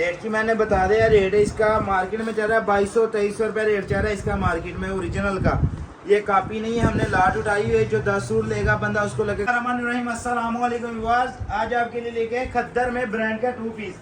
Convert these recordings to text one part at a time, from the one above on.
Rate की मैंने बता दिया। रेट है इसका मार्केट में चल रहा है 2200-2300 रुपये रेट चल रहा है इसका मार्केट में ओरिजिनल का। ये कॉपी नहीं है, हमने लाट उठाई हुई है। जो 10 सूट लेगा बंदा उसको लगेगा। अस्सलाम वालेकुम व्यूअर्स, आज आपके लिए लेके खद्दर में ब्रांड का 2 पीस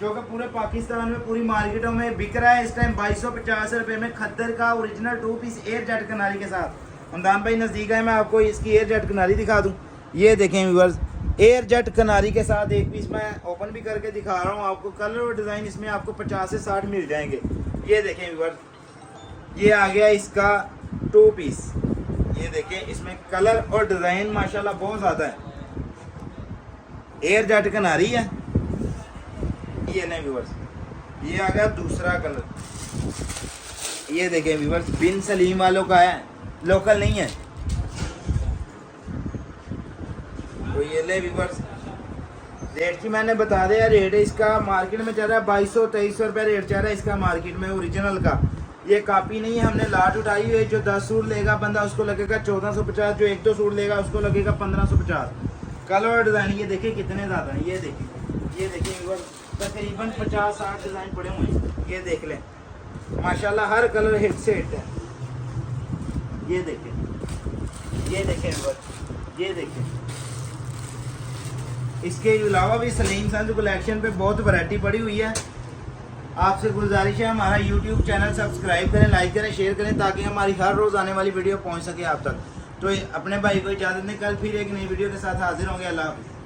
जो कि पूरे पाकिस्तान में पूरी मार्केटों में बिक रहा है इस टाइम 2250 रुपये में। खद्दर का ओरिजिनल 2 पीस एयर जेट कनारी के साथ। हमदान भाई नज़दीक है, मैं आपको इसकी एयर जेट कनारी दिखा दूँ। ये देखें व्यूअर्स, एयर जेट कनारी के साथ एक पीस मैं ओपन भी करके दिखा रहा हूँ आपको। कलर और डिज़ाइन इसमें आपको 50 से 60 मिल जाएंगे। ये देखें व्यूअर्स, ये आ गया इसका 2 पीस। ये देखें, इसमें कलर और डिज़ाइन माशाल्लाह बहुत ज़्यादा है। एयर जेट कनारी है। ये नहीं व्यूअर्स, ये आ गया दूसरा कलर। ये देखें व्यूअर्स, बिन सलीम वालों का है, लोकल नहीं है। तो ये ले व्यूअर्स, रेट की मैंने बता दिया। रेट है इसका मार्केट में चल रहा है 2200-2300 रुपये रेट चल रहा है इसका मार्केट में ओरिजिनल का। ये कॉपी नहीं है, हमने लाट उठाई हुई है। जो 10 सूट लेगा बंदा उसको लगेगा 1450। जो 1-2 सूट लेगा उसको लगेगा 1550। कलर और डिज़ाइन ये देखिए कितने ज़्यादा हैं। ये देखिए व्यूअर्स, तकरीबन 50-60 डिज़ाइन पड़े हुए हैं। ये देख लें माशाल्लाह, हर कलर हिट से हिट है। ये देखें व्यूअर्स, ये देखें। इसके अलावा भी सलीम संज कलेक्शन पे बहुत वैरायटी पड़ी हुई है। आपसे गुजारिश है हमारा यूट्यूब चैनल सब्सक्राइब करें, लाइक करें, शेयर करें ताकि हमारी हर रोज़ आने वाली वीडियो पहुंच सके आप तक। तो अपने भाई को इजाज़त दें, कल फिर एक नई वीडियो के साथ हाजिर होंगे। अल्लाह हाफ़िज़।